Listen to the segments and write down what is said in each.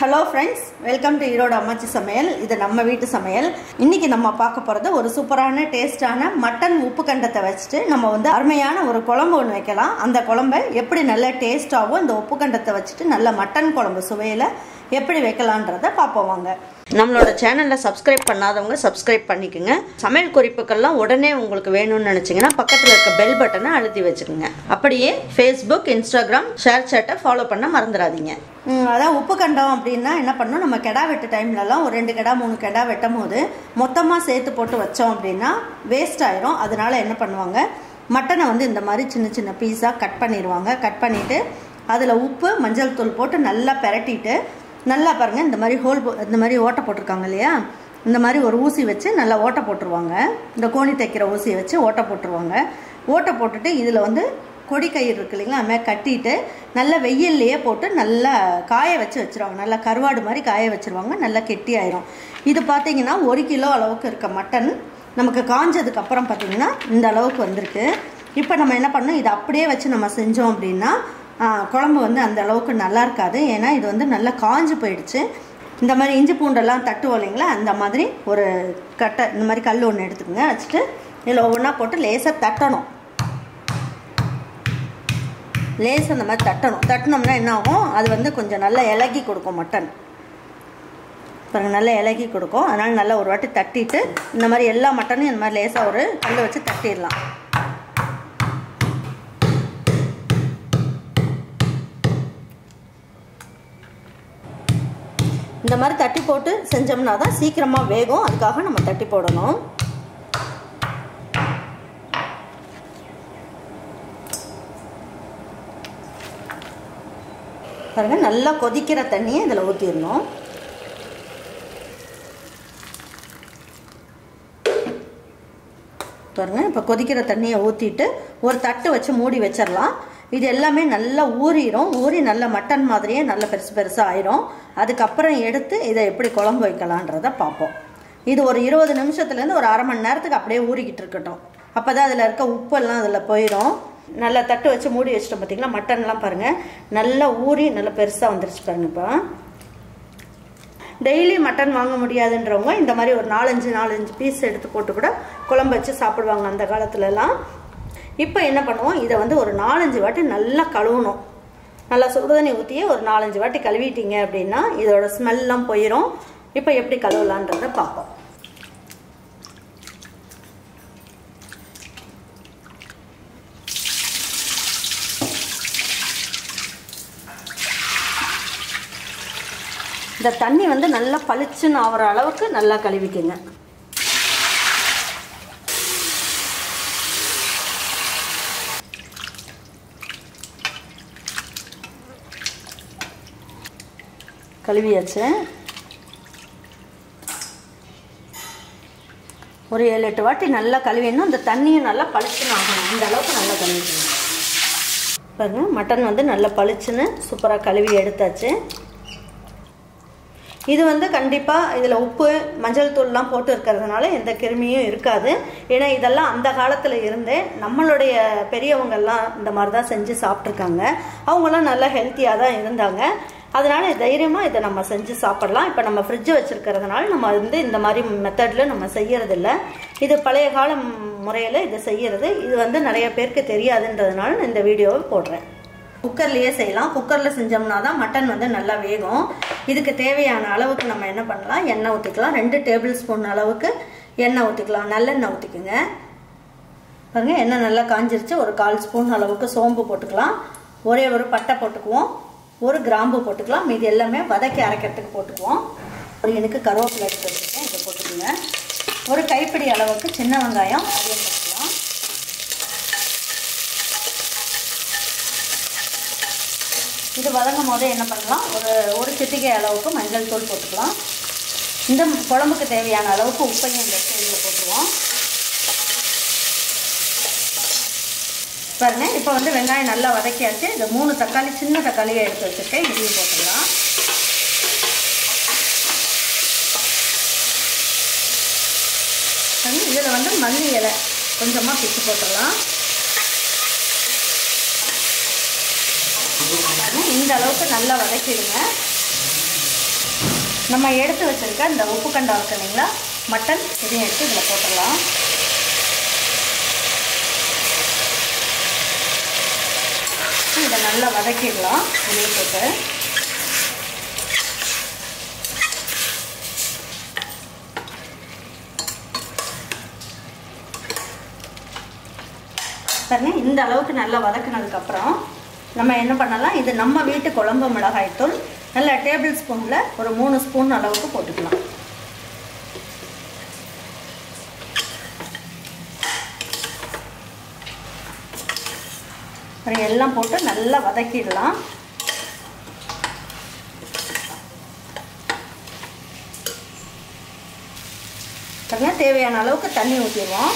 Hello friends, welcome to Iroda Ammachi Samayal. This is நம்ம வீட்டு சமையல். இன்னைக்கு நம்ம பார்க்க போறது ஒரு சூப்பரான டேஸ்டான மட்டன் உப்புக்கண்டத்தை வச்சிட்டு நம்ம வந்து அருமையான ஒரு குழம்பு ஒன்னு வைக்கலாம். அந்த குழம்பை எப்படி நல்ல டேஸ்டாவோ இந்த உப்புக்கண்டத்தை வச்சிட்டு நல்ல மட்டன் குழம்பு சுவையில எப்படி வைக்கலாம்ன்றதை பாப்போம் வாங்க. நம்மளோட சேனலை சப்ஸ்கிரைப் பண்ணாதவங்க சப்ஸ்கிரைப் பண்ணிக்கங்க. சமையல் குறிப்புகள்லாம் உடனே உங்களுக்கு வேணும்னு நினைச்சீங்கன்னா பக்கத்துல இருக்க பெல் பட்டனை அழுத்தி வச்சுக்கோங்க. அப்படியே Facebook, Instagram, ஷேர் சாட்டை ஃபாலோ பண்ண மறந்துடாதீங்க. அதான் உப்புக்கண்டம் அப்படின்னா என்ன பண்ணணும், நம்ம கெடா வெட்டு டைம்லலாம் ஒரு 2 கெடா 3 கெடா வெட்டும் போது மொத்தமாக சேர்த்து போட்டு வச்சோம் அப்படின்னா வேஸ்ட் ஆயிரும். அதனால என்ன பண்ணுவாங்க, மட்டனை வந்து இந்த மாதிரி சின்ன சின்ன பீஸாக கட் பண்ணிடுவாங்க. கட் பண்ணிவிட்டு அதில் உப்பு மஞ்சள் தூள் போட்டு நல்லா பெரட்டிட்டு நல்லா பாருங்கள் இந்த மாதிரி இந்த மாதிரி ஓட்டை போட்டிருக்காங்க இல்லையா, இந்த மாதிரி ஒரு ஊசி வச்சு நல்லா ஓட்டை போட்டுருவாங்க. இந்த கோணி தைக்கிற ஊசியை வச்சு ஓட்டை போட்டுருவாங்க. ஓட்டை போட்டுட்டு இதில் வந்து கொடி கயிறு இருக்கு இல்லைங்களா, அது மாதிரி கட்டிட்டு நல்லா வெயில்லையே போட்டு நல்லா காய வச்சு வச்சுருவாங்க. நல்லா கருவாடு மாதிரி காய வச்சுருவாங்க. நல்லா கெட்டி ஆயிரும். இது பார்த்தீங்கன்னா 1 கிலோ அளவுக்கு இருக்க மட்டன் நமக்கு காஞ்சதுக்கப்புறம் பார்த்தீங்கன்னா இந்த அளவுக்கு வந்திருக்கு. இப்போ நம்ம என்ன பண்ணணும், இதை அப்படியே வச்சு நம்ம செஞ்சோம் அப்படின்னா குழம்பு வந்து அந்த அளவுக்கு நல்லா இருக்காது. ஏன்னா இது வந்து நல்லா காஞ்சு போயிடுச்சு. இந்த மாதிரி இஞ்சி பூண்டெல்லாம் தட்டுவோம் இல்லைங்களா, அந்த மாதிரி ஒரு கட்டை இந்த மாதிரி கல் ஒன்று எடுத்துக்கோங்க. வச்சுட்டு இதில் ஒவ்வொன்றா போட்டு லேசாக தட்டணும். லேசாக இந்த மாதிரி தட்டினோம்னா என்ன ஆகும், அது வந்து கொஞ்சம் நல்லா இலகி கொடுக்கும். மட்டன் பாருங்கள் நல்லா இலகி கொடுக்கும். அதனால் நல்லா ஒரு வாட்டி தட்டிட்டு இந்த மாதிரி எல்லா மட்டனையும் இந்த மாதிரி லேசாக ஒரு கல் வச்சு தட்டிடலாம். இந்த மாதிரி தட்டி போட்டு செஞ்சோம்னா தான் சீக்கிரமாக வேகும். அதுக்காக நம்ம தட்டி போடணும். பாருங்க நல்லா கொதிக்கிற தண்ணியை இதில் ஊற்றிடணும். பாருங்க இப்போ கொதிக்கிற தண்ணியை ஊற்றிட்டு ஒரு தட்டு வச்சு மூடி வச்சிடலாம். இது எல்லாமே நல்லா ஊறிடும். ஊறி நல்ல மட்டன் மாதிரியே நல்ல பெருசு பெருசாக ஆயிரும். அதுக்கப்புறம் எடுத்து இதை எப்படி குழம்பு வைக்கலான்றதை பார்ப்போம். இது ஒரு 20 நிமிஷத்துலேருந்து ஒரு அரை மணி நேரத்துக்கு அப்படியே ஊறிக்கிட்டு இருக்கட்டும். அப்போ தான் அதில் இருக்க உப்பெல்லாம் அதில் போயிடும். நல்லா தட்டு வச்சு மூடி வச்சிட்டோம். பார்த்தீங்களா மட்டன்லாம் பாருங்கள் நல்லா ஊறி நல்லா பெருசாக வந்துருச்சு பாருங்க. இப்போ டெய்லி மட்டன் வாங்க முடியாதுன்றவங்க இந்த மாதிரி ஒரு 4-5 பீஸ் எடுத்து போட்டு கூட குழம்பு வச்சு சாப்பிடுவாங்க அந்த காலத்துலலாம். இப்போ என்ன பண்ணுவோம், இதை வந்து ஒரு 4-5 வாட்டி நல்லா கழுவணும். நல்லா சுடுதண்ணி ஊற்றியே ஒரு 4-5 வாட்டி கழுவிட்டீங்க அப்படின்னா இதோட ஸ்மெல்லாம் போயிடும். இப்போ எப்படி கழுவலான்றதை பார்ப்போம். இந்த தண்ணி வந்து நல்லா பளிச்சுன்னு ஆகிற அளவுக்கு நல்லா கழுவிக்குங்க. கழுவியாச்சு. ஒரு 7-8 வாட்டி நல்லா கழுவிடணும். இந்த தண்ணியும் நல்லா பளிச்சுன்னு ஆகணும். இந்த அளவுக்கு நல்லா கழுவிக்கணும். பாருங்க மட்டன் வந்து நல்லா பளிச்சுன்னு சூப்பராக கழுவி எடுத்தாச்சு. இது வந்து கண்டிப்பாக இதில் உப்பு மஞ்சள் தூள்லாம் போட்டு இருக்கிறதுனால எந்த கிருமியும் இருக்காது. ஏன்னா இதெல்லாம் அந்த காலத்தில் இருந்தே நம்மளுடைய பெரியவங்கள்லாம் இந்த மாதிரி தான் செஞ்சு சாப்பிட்ருக்காங்க. அவங்களாம் நல்லா ஹெல்த்தியாக தான் இருந்தாங்க. அதனால தைரியமாக இதை நம்ம செஞ்சு சாப்பிடலாம். இப்போ நம்ம ஃப்ரிட்ஜ் வச்சுருக்கிறதுனால நம்ம வந்து இந்த மாதிரி மெத்தடில் நம்ம செய்யறதில்ல. இது பழைய கால முறையில் இதை செய்யறது. இது வந்து நிறைய பேருக்கு தெரியாதுன்றதுனால நான் இந்த வீடியோவை போடுறேன். குக்கர்லேயே செய்யலாம். குக்கரில் செஞ்சோம்னா தான் மட்டன் வந்து நல்லா வேகும். இதுக்கு தேவையான அளவுக்கு நம்ம என்ன பண்ணலாம், எண்ணெய் ஊற்றிக்கலாம். 2 டேபிள் ஸ்பூன் அளவுக்கு எண்ணெய் ஊற்றிக்கலாம். நல்லெண்ணெய் ஊற்றிக்குங்க. பாருங்க எண்ணெய் நல்லா காஞ்சிருச்சு. ஒரு 1/4 ஸ்பூன் அளவுக்கு சோம்பு போட்டுக்கலாம். ஒரே ஒரு பட்டை போட்டுக்குவோம். ஒரு கிராம்பு போட்டுக்கலாம். மீதி எல்லாமே வதக்கி அரைக்கிறதுக்கு போட்டுக்குவோம். ஒரு எனக்கு கருவேப்பிலை எடுத்து வச்சுருக்கேன், இதை போட்டுக்குங்க. ஒரு கைப்பிடி அளவுக்கு சின்ன வெங்காயம் அதையும் போட்டுக்கலாம். இது வதங்கும் போதே என்ன பண்ணலாம், ஒரு சிட்டிகை அளவுக்கு மஞ்சள் தூள் போட்டுக்கலாம். இந்த குழம்புக்கு தேவையான அளவுக்கு உப்பையும் இந்த ஸ்டேஜில் போட்டுருவோம். பாருங்க இப்போ வந்து வெங்காயம் நல்லா வதக்கியாச்சு. இந்த 3 தக்காளி சின்ன தக்காளியை எடுத்து வச்சுருக்கேன், இதையும் போட்டுடலாம். இதில் வந்து மல்லி இலை கொஞ்சமாக பிச்சு போட்டுடலாம். இந்த அளவுக்கு நல்லா வதக்கிடுங்க. நம்ம எடுத்து வச்சிருக்க இந்த உப்பு கண்டம் இருக்கு இல்லைங்களா, மட்டன், இதையும் எடுத்து இதில் போட்டுடலாம். இதை நல்லா வதக்கிடலாம். இதையும் போட்டு பாருங்க. இந்த அளவுக்கு நல்லா வதக்கினதுக்கப்புறம் நம்ம என்ன பண்ணலாம், இது நம்ம வீட்டு குழம்பு மிளகாய்த்தூள் நல்லா டேபிள் ஸ்பூனில் ஒரு 3 ஸ்பூன் அளவுக்கு போட்டுக்கலாம். எல்லாம் போட்டு நல்லா வதக்கிடலாம். பாருங்க, தேவையான அளவுக்கு தண்ணி ஊற்றிடுவோம்.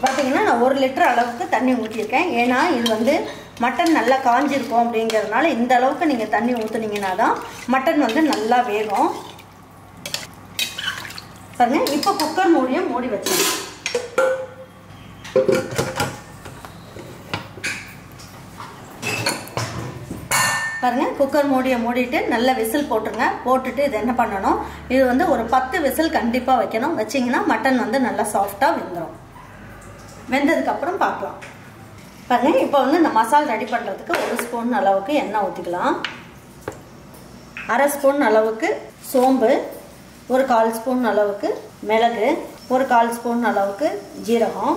பார்த்தீங்கன்னா நான் 1 லிட்டர் அளவுக்கு தண்ணி ஊற்றிருக்கேன். ஏன்னா இது வந்து மட்டன் நல்லா காஞ்சிருக்கும் அப்படிங்கிறதுனால இந்த அளவுக்கு நீங்கள் தண்ணி ஊற்றுனீங்கன்னா தான் மட்டன் வந்து நல்லா வேகும். பாருங்க, இப்போ குக்கர் மூடி வச்சிடலாம். பாருங்க, குக்கர் மூடிட்டு நல்ல விசில் போட்டுருங்க. போட்டுட்டு இது என்ன பண்ணணும், இது வந்து ஒரு 10 விசில் கண்டிப்பாக வைக்கணும். வச்சிங்கன்னா மட்டன் வந்து நல்லா சாஃப்டாக வெந்துடும். வெந்ததுக்கப்புறம் பார்க்கலாம். பாருங்க, இப்போ வந்து இந்த மசாலா ரெடி பண்ணுறதுக்கு 1 ஸ்பூன் அளவுக்கு எண்ணெய் ஊற்றிக்கலாம். 1/2 ஸ்பூன் அளவுக்கு சோம்பு, ஒரு 1/4 ஸ்பூன் அளவுக்கு மிளகு, ஒரு 1/4 ஸ்பூன் அளவுக்கு ஜீரகம்,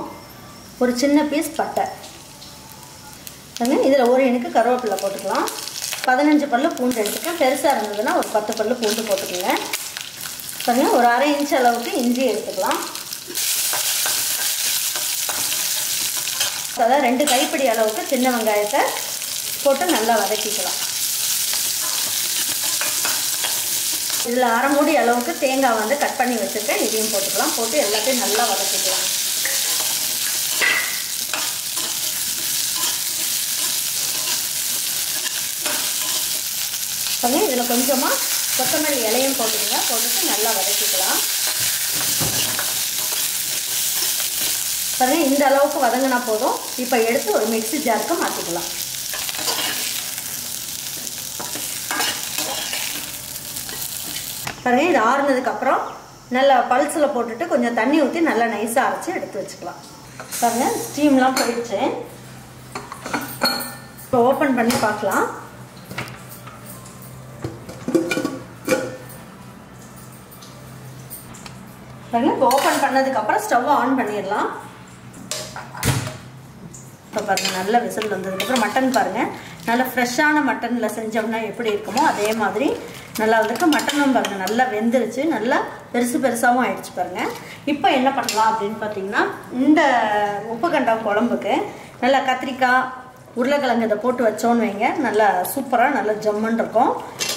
ஒரு சின்ன பீஸ் பட்டை. இதில் ஒரு இனுக்கு கருவேப்பிலை போட்டுக்கலாம். 15 பல்லு பூண்டு எடுத்துக்கேன். பெருசாக இருந்ததுன்னா ஒரு 10 பல்லு பூண்டு போட்டுக்கோங்க. பாருங்க, ஒரு 1/2 இன்ச் அளவுக்கு இஞ்சி எடுத்துக்கலாம். அதாவது 2 கைப்பிடி அளவுக்கு சின்ன வெங்காயத்தை போட்டு நல்லா வதக்கிக்கலாம். இதில் 1/2 மூடி அளவுக்கு தேங்காய் வந்து கட் பண்ணி வச்சுருக்கேன். இதையும் போட்டுக்கலாம். போட்டு எல்லாத்தையும் நல்லா வதக்கிக்கலாம். பாருங்க, இதில் கொஞ்சமாக கொத்தமல்லி இலையும் போட்டுக்கோங்க. போட்டுட்டு நல்லா வதக்கிக்கலாம். பாருங்க, இந்த அளவுக்கு வதங்கினா போதும். இப்போ எடுத்து ஒரு மிக்ஸி ஜாருக்கு மாற்றிக்கலாம். பாருங்க, இது ஆறுனதுக்கப்புறம் நல்லா பல்ஸில் போட்டுட்டு கொஞ்சம் தண்ணி ஊற்றி நல்லா நைஸாக அரைச்சி எடுத்து வச்சுக்கலாம். பாருங்க, ஸ்டீம்லாம் போயிடுச்சு. இப்போ ஓப்பன் பண்ணி பார்க்கலாம். பாருங்க, இப்போ ஓப்பன் பண்ணதுக்கப்புறம் ஸ்டவ் ஆன் பண்ணிடலாம். இப்போ பாருங்கள், நல்ல விசில் வந்ததுக்கப்புறம் மட்டன் பாருங்கள், நல்லா ஃப்ரெஷ்ஷான மட்டனில் செஞ்சோம்னா எப்படி இருக்குமோ அதே மாதிரி நல்லா வந்துருக்கு. மட்டனும் பாருங்கள் நல்லா வெந்துருச்சு, நல்லா பெருசாகவும் ஆயிடுச்சு. பாருங்கள், இப்போ என்ன பண்ணலாம் அப்படின்னு பார்த்தீங்கன்னா, இந்த உப்பு கண்டம் குழம்புக்கு நல்லா கத்திரிக்காய், உருளைக்கிழங்கு இதை போட்டு வச்சோன்னு வைங்க, நல்லா சூப்பராக நல்லா ஜம்முன்னு இருக்கும்.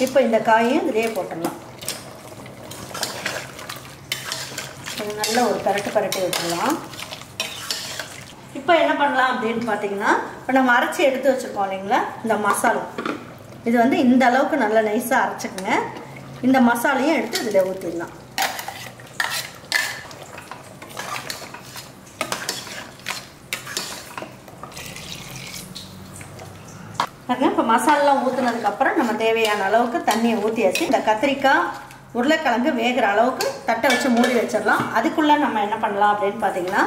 இப்போ இந்த காயும் இதிலே போட்டுடலாம். நல்ல ஒரு பரட்டி வச்சுக்கலாம். இப்போ என்ன பண்ணலாம் அப்படின்னு பார்த்தீங்கன்னா, இப்போ நம்ம அரைச்சி எடுத்து வச்சுருக்கோம் இல்லைங்களா, இந்த மசாலா, இது வந்து இந்த அளவுக்கு நல்லா நைஸாக அரைச்சிக்கோங்க. இந்த மசாலையும் எடுத்து இதில் ஊற்றிடலாம். பாருங்க, இப்போ மசாலாம் ஊற்றுனதுக்கப்புறம் நம்ம தேவையான அளவுக்கு தண்ணியை ஊற்றியாச்சு. இந்த கத்திரிக்காய், உருளைக்கிழங்கு வேகிற அளவுக்கு தட்டை வச்சு மூடி வச்சிடலாம். அதுக்குள்ளே நம்ம என்ன பண்ணலாம் அப்படின்னு பார்த்தீங்கன்னா,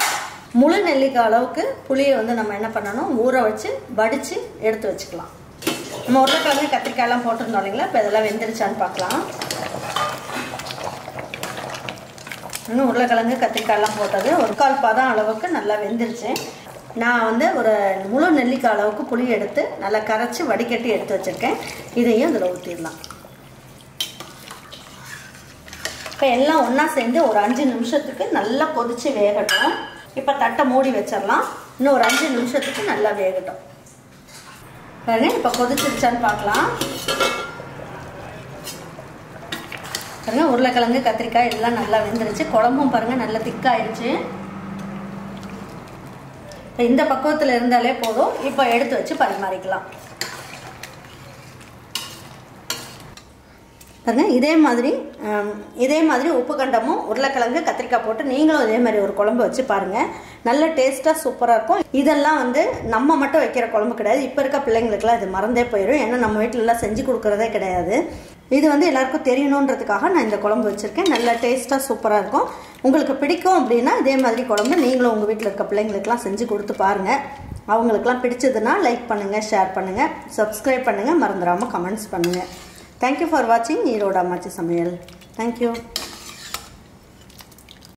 முழு நெல்லிக்காய் அளவுக்கு புளியை வந்து நம்ம என்ன பண்ணணும், ஊற வச்சு வடித்து எடுத்து வச்சுக்கலாம். நம்ம உருளைக்கிழங்கு கத்திரிக்காயெல்லாம் போட்டிருந்தோம் இல்லைங்களா, இப்போ இதெல்லாம் வெந்துருச்சான்னு பார்க்கலாம். இன்னும் உருளைக்கிழங்கு கத்திரிக்காயெல்லாம் போட்டது 1/4 பதம் அளவுக்கு நல்லா வெந்துருச்சு. நான் வந்து ஒரு முழு நெல்லிக்காய் அளவுக்கு புளி எடுத்து நல்லா கரைச்சி வடிகட்டி எடுத்து வச்சுருக்கேன். இதையும் இதில் ஊற்றிடலாம். இப்போ எல்லாம் ஒன்றா சேர்ந்து ஒரு 5 நிமிஷத்துக்கு நல்லா கொதித்து வேகட்டும். இப்போ தட்டை மூடி வச்சிடலாம். இன்னும் ஒரு 5 நிமிஷத்துக்கு நல்லா வேகட்டும். பாருங்க, இப்போ கொதிச்சிருச்சான்னு பார்க்கலாம். பாருங்க, உருளைக்கிழங்கு கத்திரிக்காய் எல்லாம் நல்லா வெந்துருச்சு. குழம்பும் பாருங்க நல்லா திக்காயிடுச்சு. இந்த பக்குவத்தில் இருந்தாலே போதும். இப்போ எடுத்து வச்சு பரிமாறிக்கலாம். பாருங்க, இதே மாதிரி உப்பு கண்டமும் உருளைக்கிழங்கு கத்திரிக்காய் போட்டு நீங்களும் இதே மாதிரி ஒரு குழம்பு வச்சு பாருங்கள். நல்ல டேஸ்ட்டாக சூப்பராக இருக்கும். இதெல்லாம் வந்து நம்ம மட்டும் வைக்கிற குழம்பு கிடையாது. இப்போ இருக்க பிள்ளைங்களுக்குலாம் இது மறந்தே போயிடும். ஏன்னா நம்ம வீட்டிலலாம் செஞ்சு கொடுக்குறதே கிடையாது. இது வந்து எல்லாருக்கும் தெரியணுன்றதுக்காக நான் இந்த குழம்பு வச்சுருக்கேன். நல்ல டேஸ்ட்டாக சூப்பராக இருக்கும். உங்களுக்கு பிடிக்கும் அப்படின்னா இதே மாதிரி குழம்பு நீங்களும் உங்கள் வீட்டில் இருக்க பிள்ளைங்களுக்குலாம் செஞ்சு கொடுத்து பாருங்கள். அவங்களுக்குலாம் பிடிச்சதுன்னா லைக் பண்ணுங்கள், ஷேர் பண்ணுங்கள், சப்ஸ்கிரைப் பண்ணுங்கள், மறந்துடாமல் கமெண்ட்ஸ் பண்ணுங்கள். தேங்க்யூ ஃபார் வாட்சிங் ஈரோடு அம்மாச்சி சமையல். தேங்க்யூ.